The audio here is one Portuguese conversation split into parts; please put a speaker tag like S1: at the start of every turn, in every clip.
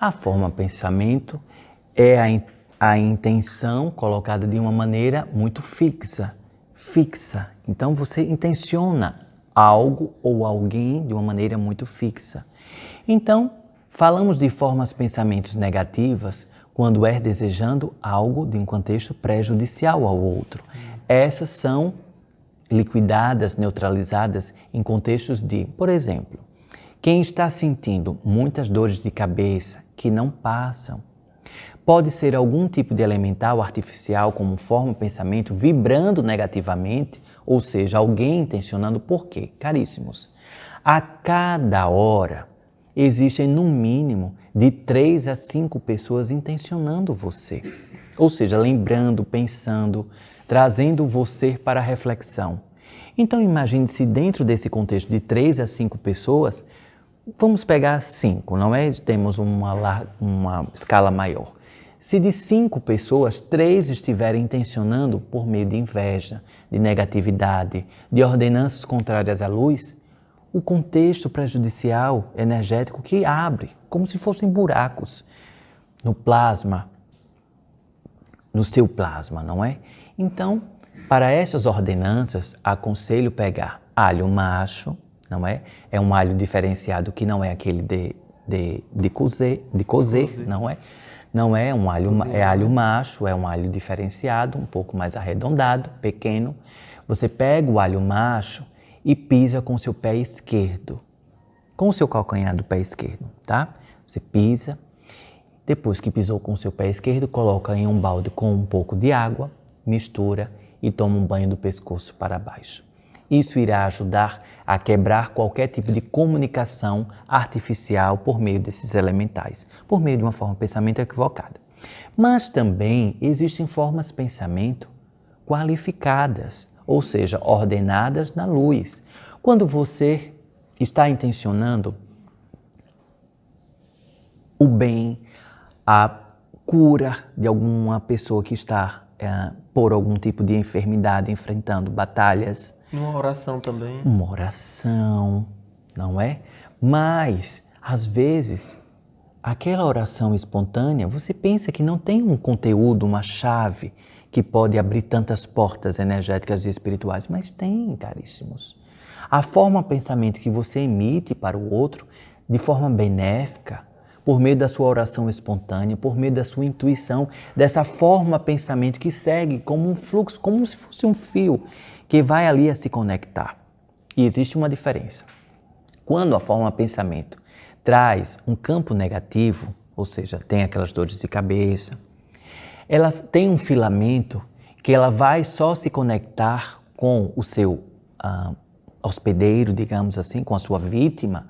S1: A forma pensamento é a intenção colocada de uma maneira muito fixa. Então você intenciona algo ou alguém de uma maneira muito fixa. Então, falamos de formas pensamentos negativas quando é desejando algo de um contexto prejudicial ao outro. Essas são liquidadas, neutralizadas em contextos de, por exemplo, quem está sentindo muitas dores de cabeça que não passam, pode ser algum tipo de elemental artificial como forma pensamento vibrando negativamente, ou seja, alguém intencionando. Por quê? Caríssimos, a cada hora existem no mínimo de 3 a 5 pessoas intencionando você. Ou seja, lembrando, pensando, trazendo você para a reflexão. Então imagine se dentro desse contexto de 3 a 5 pessoas, vamos pegar 5, não é? Temos uma escala maior. Se de 5 pessoas, 3 estiverem intencionando por meio de inveja, de negatividade, de ordenanças contrárias à luz, o contexto prejudicial energético que abre, como se fossem buracos no plasma, no seu plasma, não é? Então, para essas ordenanças, aconselho pegar alho macho, não é? É um alho diferenciado que não é aquele de cozer, não é? Não é um alho, é alho macho, é um alho diferenciado, um pouco mais arredondado, pequeno. Você pega o alho macho e pisa com o seu pé esquerdo, com o seu calcanhar do pé esquerdo, tá? Você pisa, depois que pisou com o seu pé esquerdo, coloca em um balde com um pouco de água, mistura e toma um banho do pescoço para baixo. Isso irá ajudar a quebrar qualquer tipo de comunicação artificial por meio desses elementais, por meio de uma forma de pensamento equivocada. Mas também existem formas de pensamento qualificadas, ou seja, ordenadas na luz. Quando você está intencionando o bem, a cura de alguma pessoa que está por algum tipo de enfermidade, enfrentando batalhas.
S2: Uma oração também.
S1: Uma oração, não é? Mas, às vezes, aquela oração espontânea, você pensa que não tem um conteúdo, uma chave que pode abrir tantas portas energéticas e espirituais, mas tem, caríssimos. A forma de pensamento que você emite para o outro, de forma benéfica, por meio da sua oração espontânea, por meio da sua intuição, dessa forma de pensamento que segue como um fluxo, como se fosse um fio, que vai ali a se conectar. E existe uma diferença. Quando a forma de pensamento traz um campo negativo, ou seja, tem aquelas dores de cabeça, ela tem um filamento que ela vai só se conectar com o seu hospedeiro, digamos assim, com a sua vítima,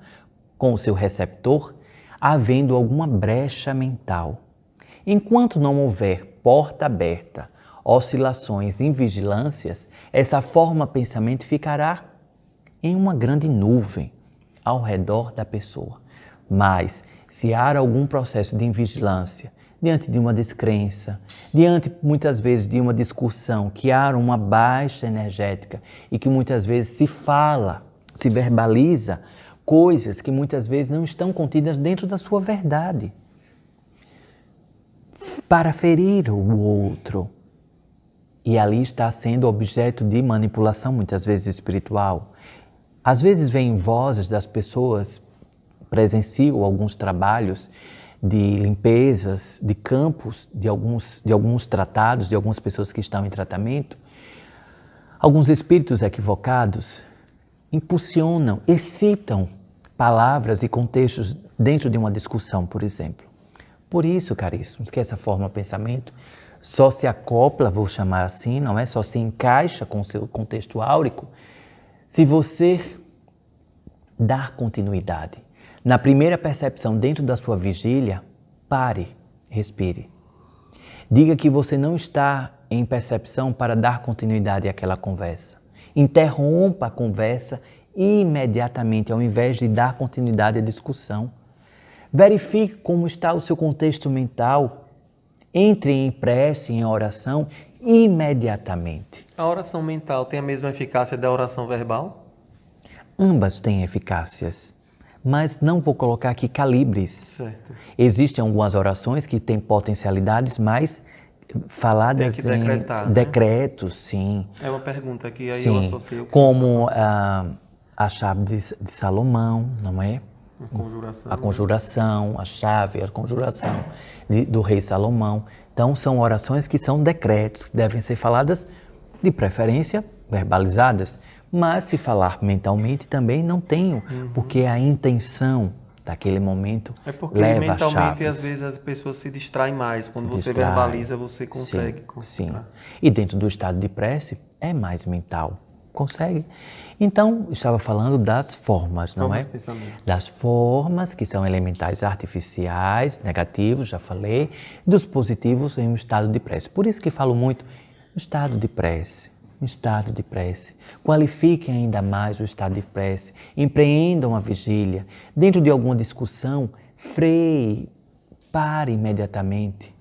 S1: com o seu receptor, havendo alguma brecha mental. Enquanto não houver porta aberta, oscilações, invigilâncias, essa forma de pensamento ficará em uma grande nuvem ao redor da pessoa. Mas, se há algum processo de invigilância, diante de uma descrença, diante muitas vezes de uma discussão, que há uma baixa energética e que muitas vezes se fala, se verbaliza coisas que muitas vezes não estão contidas dentro da sua verdade, para ferir o outro. E ali está sendo objeto de manipulação, muitas vezes espiritual. Às vezes vêm vozes das pessoas, presenciam alguns trabalhos de limpezas de campos, de alguns tratados, de algumas pessoas que estão em tratamento. Alguns espíritos equivocados impulsionam, excitam palavras e contextos dentro de uma discussão, por exemplo. Por isso, caríssimos, que essa forma de pensamento só se acopla, vou chamar assim, não é? Só se encaixa com o seu contexto áurico se você dar continuidade. Na primeira percepção dentro da sua vigília, pare, respire. Diga que você não está em percepção para dar continuidade àquela conversa. Interrompa a conversa imediatamente, ao invés de dar continuidade à discussão. Verifique como está o seu contexto mental. Entre em prece, em oração, imediatamente.
S2: A oração mental tem a mesma eficácia da oração verbal?
S1: Ambas têm eficácias, mas não vou colocar aqui calibres.
S2: Certo.
S1: Existem algumas orações que têm potencialidades mais faladas
S2: Tem que decretar,
S1: em
S2: né?
S1: decretos, sim.
S2: É uma pergunta que aí
S1: Sim,
S2: eu associo com
S1: como a chave de Salomão, não é?
S2: a conjuração.
S1: A conjuração, a chave, a conjuração do rei Salomão. Então, são orações que são decretos, que devem ser faladas, de preferência, verbalizadas. Mas, se falar mentalmente, também não tenho, porque a intenção daquele momento
S2: É porque
S1: leva
S2: mentalmente,
S1: chaves.
S2: às vezes, as pessoas se distraem mais. Quando
S1: Se
S2: você
S1: distrai.
S2: verbaliza, você consegue
S1: Sim.
S2: concentrar.
S1: E dentro do estado de prece, é mais mental. Consegue. Então, estava falando das formas, não
S2: Formas
S1: é?
S2: de pensamento.
S1: Das formas, que são elementais artificiais, negativos, já falei, dos positivos em um estado de prece. Por isso que falo muito, estado de prece, estado de prece. Qualifiquem ainda mais o estado de prece, empreendam a vigília. Dentro de alguma discussão, freie, pare imediatamente.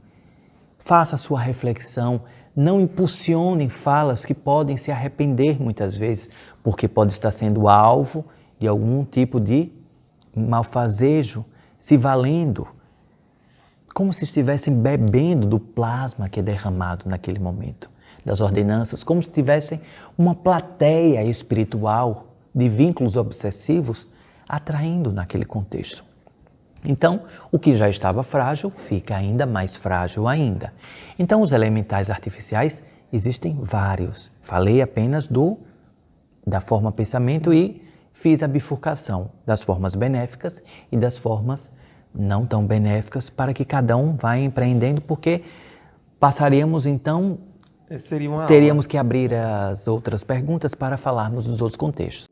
S1: Faça a sua reflexão, não impulsionem falas que podem se arrepender muitas vezes, porque pode estar sendo alvo de algum tipo de malfazejo, se valendo, como se estivessem bebendo do plasma que é derramado naquele momento, das ordenanças, como se tivessem uma plateia espiritual de vínculos obsessivos atraindo naquele contexto. Então, o que já estava frágil fica ainda mais frágil ainda. Então, os elementais artificiais existem vários. Falei apenas da forma pensamento e fiz a bifurcação das formas benéficas e das formas não tão benéficas para que cada um vá empreendendo, porque passaríamos então,
S2: Seria uma
S1: teríamos que abrir as outras perguntas para falarmos dos outros contextos.